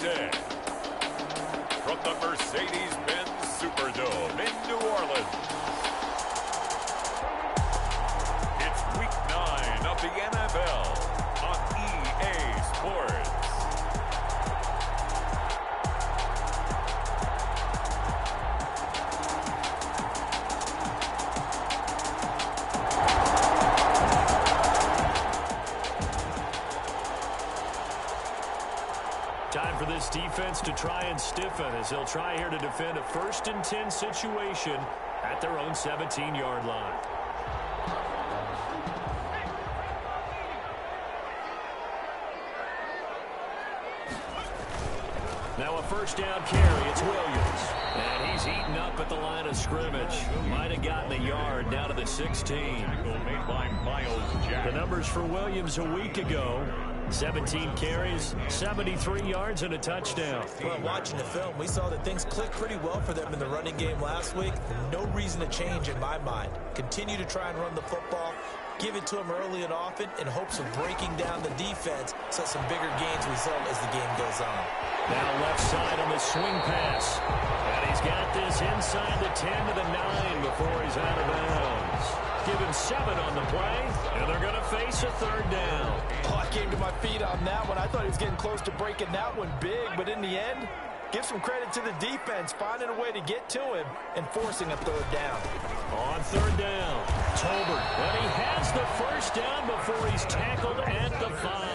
10. From the Mercedes-Benz Superdome in New Orleans. It's Week 9 of the NFL on EA Sports. Time for this defense to try and stiffen as they'll try here to defend a 1st and 10 situation at their own 17-yard line. Now a 1st down carry. It's Williams. And he's eaten up at the line of scrimmage. Might have gotten a yard down to the 16. Made by Miles Jack. The numbers for Williams a week ago. 17 carries, 73 yards, and a touchdown. Well, watching the film, we saw that things clicked pretty well for them in the running game last week. No reason to change in my mind. Continue to try and run the football, give it to them early and often in hopes of breaking down the defense so some bigger gains result as the game goes on. Now left side on the swing pass. And he's got this inside the 10 to the 9 before he's out of bounds. Given 7 on the play, and they're going to face a 3rd down. Oh, I came to my feet on that one. I thought he was getting close to breaking that one big, but in the end, give some credit to the defense, finding a way to get to him and forcing a 3rd down. On 3rd down, Tolbert, and he has the 1st down before he's tackled at the 5.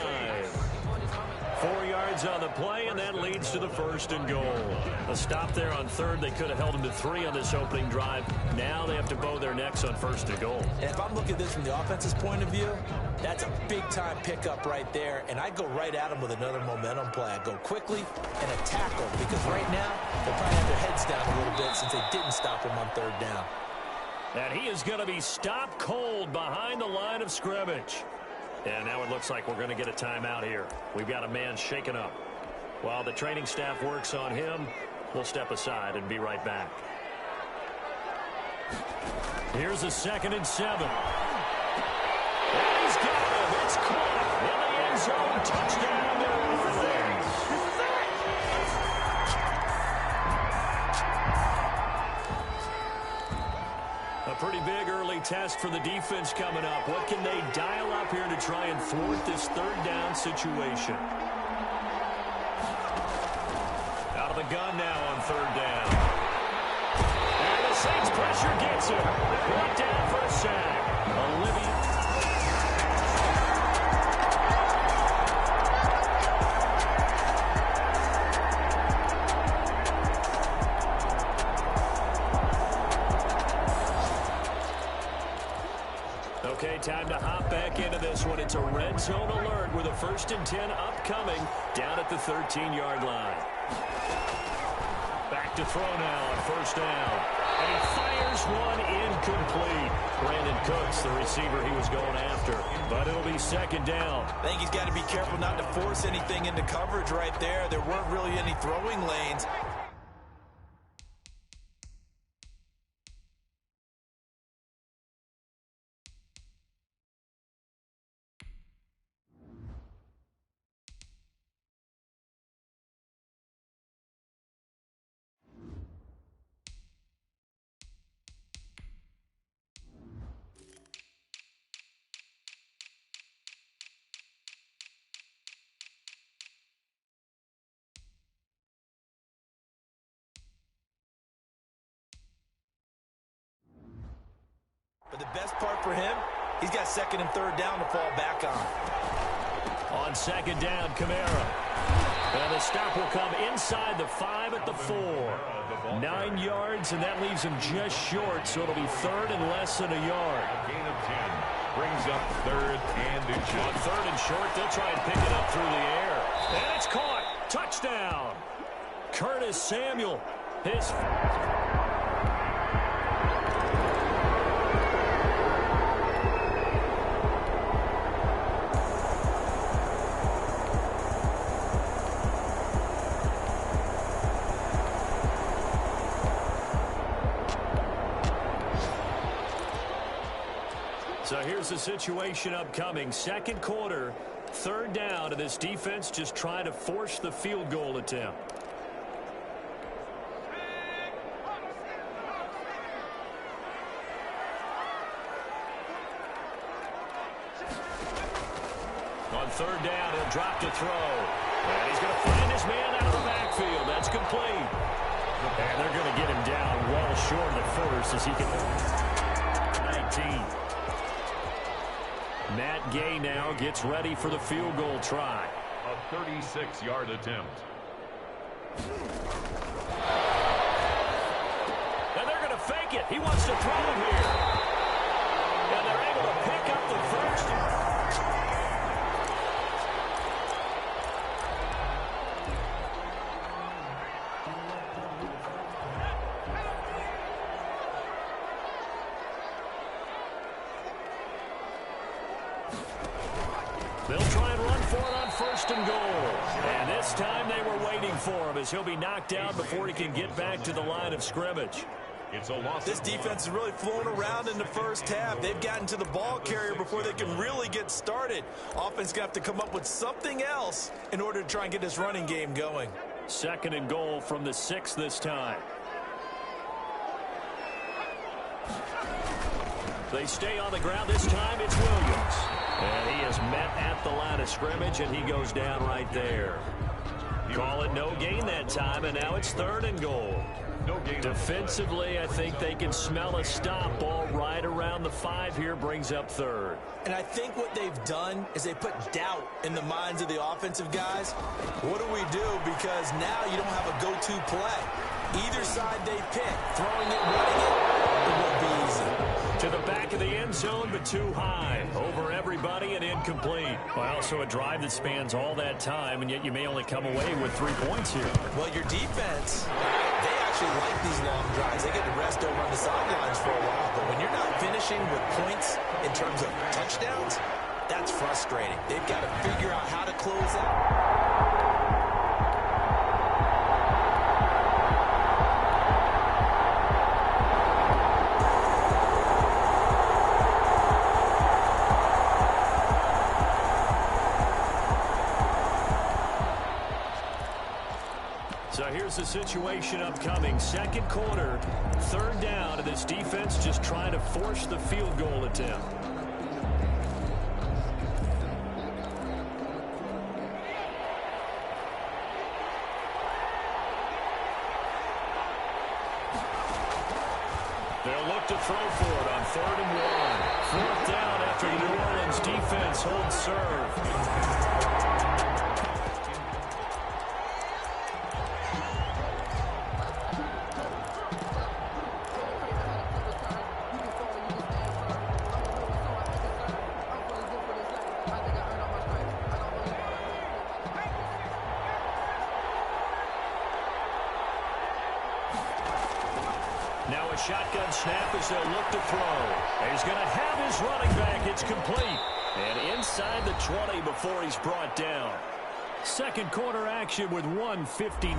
4 yards on the play, and that leads to the 1st and goal. A stop there on 3rd. They could have held him to 3 on this opening drive. Now they have to bow their necks on 1st and goal. And if I'm looking at this from the offense's point of view, that's a big-time pickup right there, and I'd go right at him with another momentum play. I'd go quickly and a tackle, because right now they'll probably have their heads down a little bit since they didn't stop him on 3rd down. And he is going to be stopped cold behind the line of scrimmage. And now it looks like we're going to get a timeout here. We've got a man shaken up. While the training staff works on him, we'll step aside and be right back. Here's a 2nd and 7. And he's got him. It's caught in the end zone. Touchdown, New Orleans. A pretty big early test for the defense coming up. What can they dial up here to try and thwart this 3rd down situation? Out of the gun now on 3rd down. And the Saints pressure gets him. Brought down for a sack. Olivia. Okay, time to hop back into this one. It's a red zone alert with a 1st and 10 upcoming down at the 13-yard line. Back to throw now on 1st down. And he fires one incomplete. Brandon Cooks, the receiver he was going after. But it'll be 2nd down. I think he's got to be careful not to force anything into coverage right there. There weren't really any throwing lanes. But the best part for him, he's got 2nd and 3rd down to fall back on. On 2nd down, Kamara. And the stop will come inside the 5 at the 4. 9 yards, and that leaves him just short, so it'll be 3rd and less than a yard. A gain of 10 brings up 3rd and inches. On 3rd and short, they'll try and pick it up through the air. And it's caught. Touchdown. Curtis Samuel. His... So here's the situation upcoming. 2nd quarter, third down, and this defense just trying to force the field goal attempt. On third down, he'll drop to throw. And he's going to find his man out of the backfield. That's complete. And they're going to get him down well short of the first as he can... 19. Matt Gay now gets ready for the field goal try. A 36-yard attempt. And they're going to fake it. He wants to throw him here. And they're able to pick up the first. They'll try and run for it on first and goal. And this time they were waiting for him as he'll be knocked down before he can get back to the line of scrimmage. It's a loss. This defense is really flown around in the first half. They've gotten to the ball carrier before they can really get started. Offense going to have to come up with something else in order to try and get this running game going. Second and goal from the 6 this time. They stay on the ground. This time it's Williams. And he is met at the line of scrimmage, and he goes down right there. Call it no gain that time, and now it's third and goal. No gain. Defensively, I think they can smell a stop ball right around the 5 here, brings up third. And I think what they've done is they put doubt in the minds of the offensive guys. What do we do? Because now you don't have a go-to play. Either side they pick, throwing it, running it won't be easy. To the back of the end zone, but too high. Over everybody and incomplete. Well, so a drive that spans all that time, and yet you may only come away with 3 points here. Well, your defense, they actually like these long drives. They get to rest over on the sidelines for a while. But when you're not finishing with points in terms of touchdowns, that's frustrating. They've got to figure out how to close out. So here's the situation upcoming. Second quarter, third down, and this defense just trying to force the field goal attempt. They'll look to throw for it on 3rd and 1. 4th down after the New Orleans defense holds serve. Now a shotgun snap as they'll look to throw. And he's going to have his running back. It's complete. And inside the 20 before he's brought down. Second quarter action with 1:59.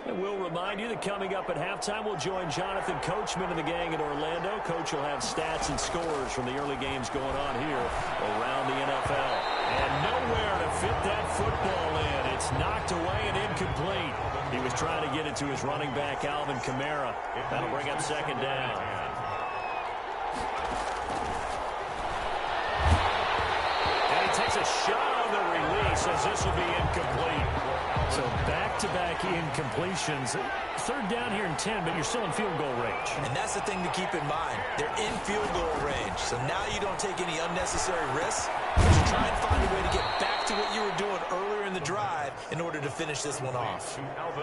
And we'll remind you that coming up at halftime, we'll join Jonathan Coachman and the gang in Orlando. Coach will have stats and scores from the early games going on here around the NFL. And nowhere to fit that football in. It's knocked away and incomplete. He was trying to get it to his running back, Alvin Kamara. That'll bring up second down. And he takes a shot on the release as this will be incomplete. So back-to-back incompletions. Third down here in 10, but you're still in field goal range. And that's the thing to keep in mind. They're in field goal range. So now you don't take any unnecessary risks. Just try and find a way to get back to what you were doing earlier in the drive in order to finish this one off.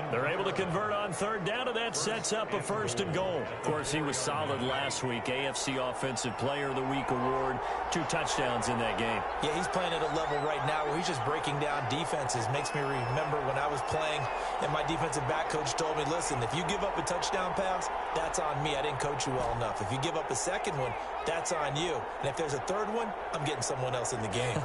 They're able to convert on third down, and that sets up a 1st and goal. Of course, he was solid last week. AFC Offensive Player of the Week award. 2 touchdowns in that game. Yeah, he's playing at a level right now where he's just breaking down defenses. Makes me remember when I was playing and my defensive back coach told me, listen, if you give up a touchdown pass, that's on me. I didn't coach you well enough. If you give up a second one, that's on you. And if there's a third one, I'm getting someone else in the game.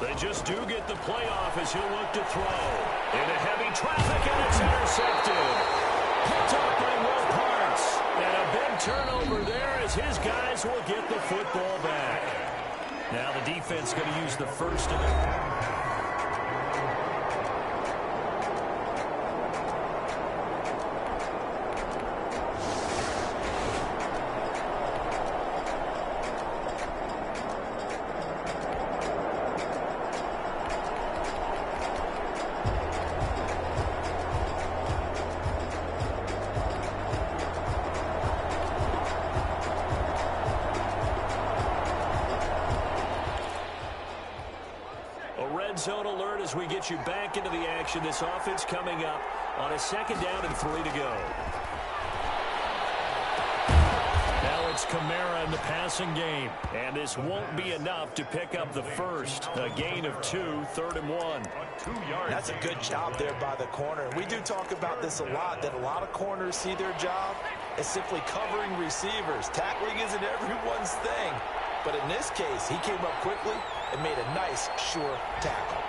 They just do get the playoff as he'll look to throw. Into heavy traffic, and it's intercepted. Picked up by Will Parks. And a big turnover there as his guys will get the football back. Now the defense going to use the first of it. Zone alert as we get you back into the action. This offense coming up on a 2nd down and 3 to go. Now it's Kamara in the passing game. And this won't be enough to pick up the first. A gain of 2, 3rd and 1. That's a good job there by the corner. We do talk about this a lot, that a lot of corners see their job as simply covering receivers. Tackling isn't everyone's thing. But in this case, he came up quickly and made a nice, sure tackle.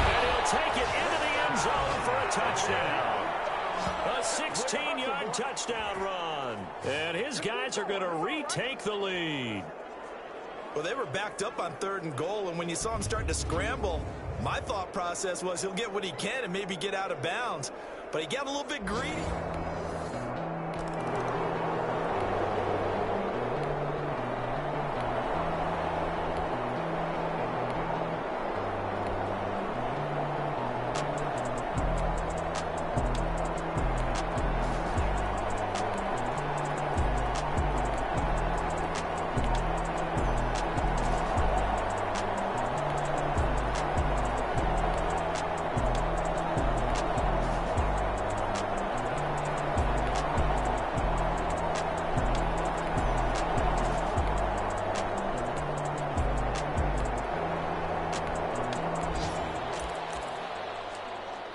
And he'll take it into the end zone for a touchdown. A 16-yard touchdown run. And his guys are going to retake the lead. Well, they were backed up on 3rd and goal, and when you saw him start to scramble, my thought process was he'll get what he can and maybe get out of bounds. But he got a little bit greedy.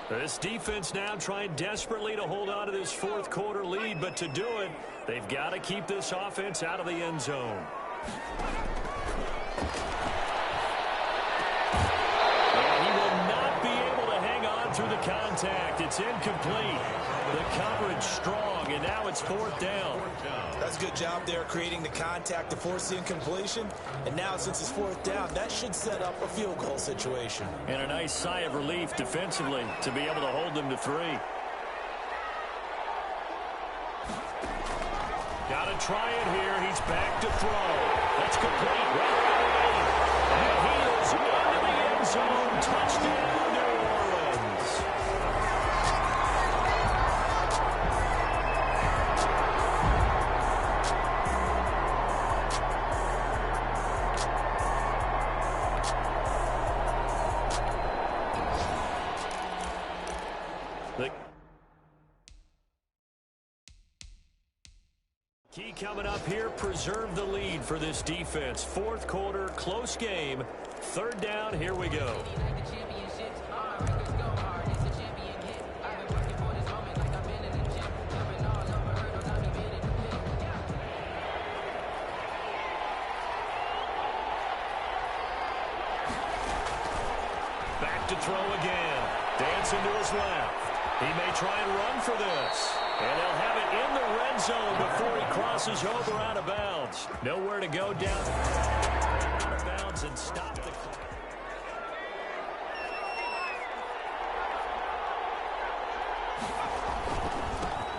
This defense now trying desperately to hold on to this 4th quarter lead, but to do it, they've got to keep this offense out of the end zone. And he will not be able to hang on through the contact. It's incomplete. The coverage strong, and now it's 4th down. That's a good job there creating the contact to force the incompletion. And now since it's 4th down, that should set up a field goal situation. And a nice sigh of relief defensively to be able to hold them to 3. Got to try it here. He's back to throw. That's complete. And he is into the end zone. Touchdown, New Orleans. Key coming up here, preserve the lead for this defense. 4th quarter, close game. 3rd down, here we go. Back to throw again. Dancing to his left. He may try and run for this. And they'll have it in the red zone before he crosses over out of bounds. Nowhere to go down. Out of bounds and stop the clock.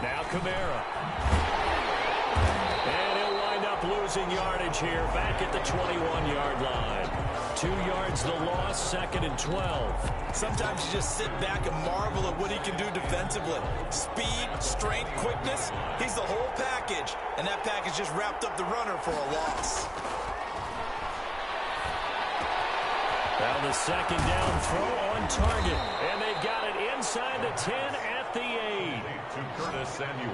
Now Kamara. And he'll wind up losing yardage here back at the 21-yard line. 2 yards the loss, 2nd and 12. Sometimes you just sit back and marvel at what he can do defensively. Speed, strength, quickness, he's the whole package. And that package just wrapped up the runner for a loss. Now the 2nd down throw on target. And they've got it inside the 10 at the 8.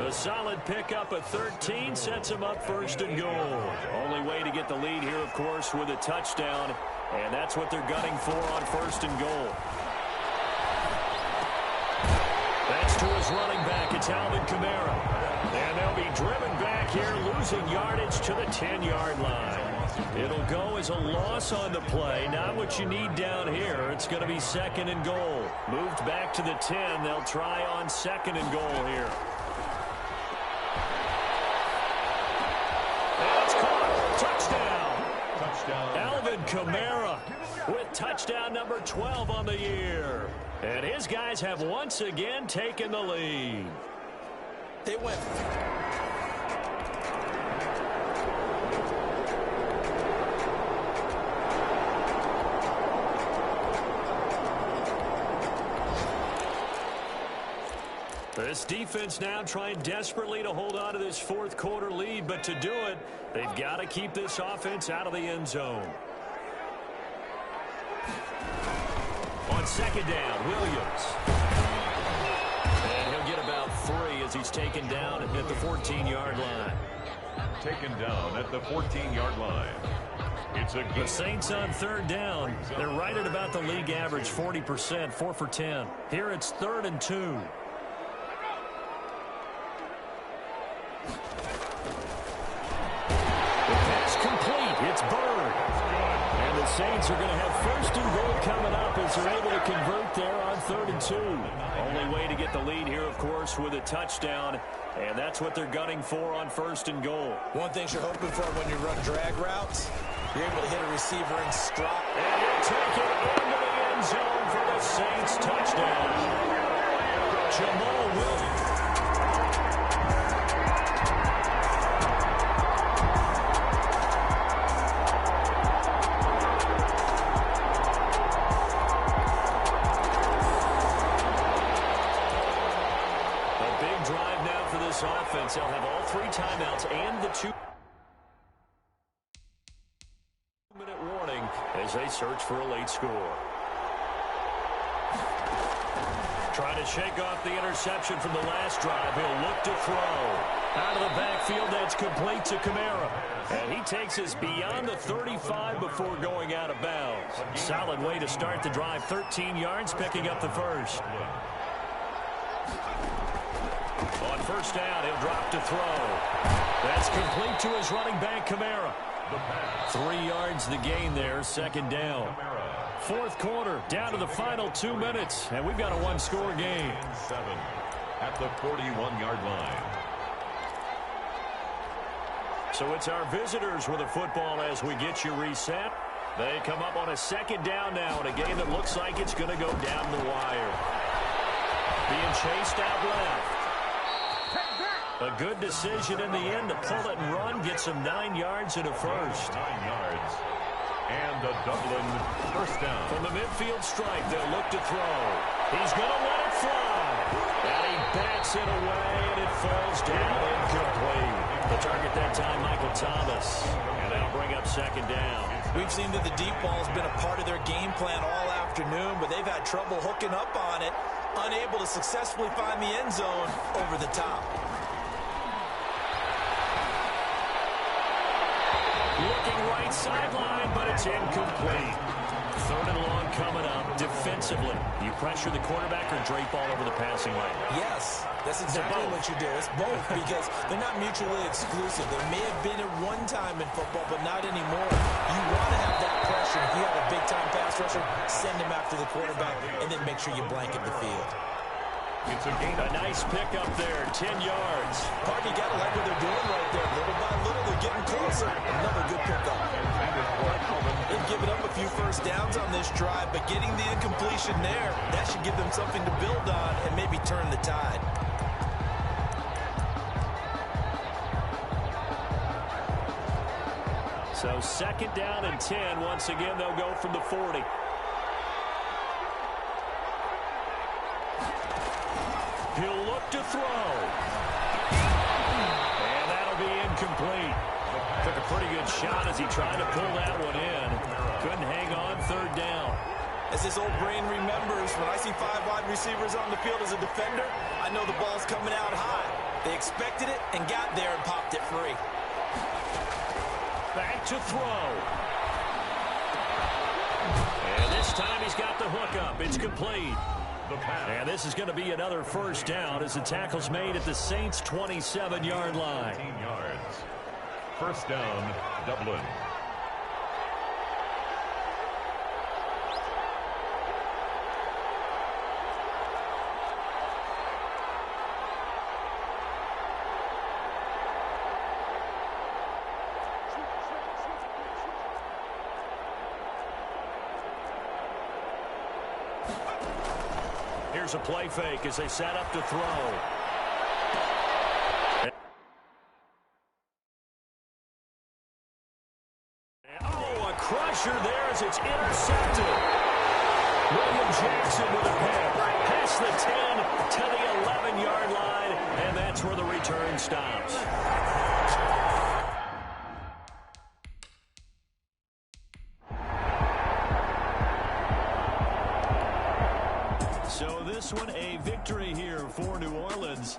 A solid pickup at 13 sets him up 1st and goal. Only way to get the lead here, of course, with a touchdown. And that's what they're gunning for on 1st and goal. to his running back. It's Alvin Kamara. And they'll be driven back here, losing yardage to the 10-yard line. It'll go as a loss on the play. Not what you need down here. It's going to be 2nd and goal. Moved back to the 10. They'll try on 2nd and goal here. And it's caught. Touchdown. Alvin Kamara with touchdown number 12 on the year. And his guys have once again taken the lead. They went. This defense now trying desperately to hold on to this 4th quarter lead, but to do it, they've got to keep this offense out of the end zone. On 2nd down, Williams. And he'll get about 3 as he's taken down at the 14-yard line. Taken down at the 14-yard line. It's a The Saints on 3rd down. They're right at about the league average, 40%, 4 for 10. Here it's 3rd and 2. Complete. It's Bird. And the Saints are going to have 1st and goal coming up as they're able to convert there on 3rd and 2. Only way to get the lead here, of course, with a touchdown. And that's what they're gunning for on 1st and goal. One thing you're hoping for when you run drag routes, you're able to hit a receiver in stride. And he'll take it into the end zone for the Saints touchdown. Jamal Williams. Offense, they'll have all 3 timeouts and the 2-minute warning as they search for a late score. Trying to shake off the interception from the last drive. He'll look to throw. Out of the backfield, that's complete to Kamara. And he takes us beyond the 35 before going out of bounds. Solid way to start the drive. 13 yards, picking up the 1st. On 1st down, he'll drop to throw. That's complete to his running back, Kamara. 3 yards the gain there, 2nd down. 4th quarter, down to the final 2 minutes, and we've got a 1-score game. 7 at the 41-yard line. So it's our visitors with the football as we get you reset. They come up on a 2nd down now in a game that looks like it's going to go down the wire. Being chased out left. A good decision in the end to pull it and run, get some 9 yards and a 1st. 9 yards. And a Dublin 1st down. From the midfield stripe, they'll look to throw. He's going to let it fly. And he bats it away, and it falls down incomplete. The target that time, Michael Thomas. And that'll bring up 2nd down. We've seen that the deep ball has been a part of their game plan all afternoon, but they've had trouble hooking up on it, unable to successfully find the end zone over the top. Looking right sideline, but it's incomplete. 3rd and long coming up. Defensively, you pressure the quarterback or drape all over the passing lane? Yes, that's exactly what you do. It's both because they're not mutually exclusive. They may have been at one time in football, but not anymore. You want to have that pressure. If you have a big-time pass rusher, send him after the quarterback, and then make sure you blanket the field. It's a gain. A nice pickup there, 10 yards. Party got to like what they're doing right there. Little by little, they're getting closer. Another good pickup. They've given up a few 1st downs on this drive, but getting the incompletion there, that should give them something to build on and maybe turn the tide. So 2nd down and 10. Once again, they'll go from the 40. He'll look to throw. And that'll be incomplete. Took a pretty good shot as he tried to pull that one in. Couldn't hang on 3rd down. As his old brain remembers, when I see 5 wide receivers on the field as a defender, I know the ball's coming out high. They expected it and got there and popped it free. Back to throw. And this time he's got the hook up. It's complete. the pass. And this is going to be another first down as the tackle's made at the Saints' 27-yard line. 18 yards. First down, Dublin. Here's a play fake as they set up to throw. Oh, a crusher there as it's intercepted. William Jackson with a pick. Past the 10 to the 11-yard line, and that's where the return stops. So this one a victory here for New Orleans.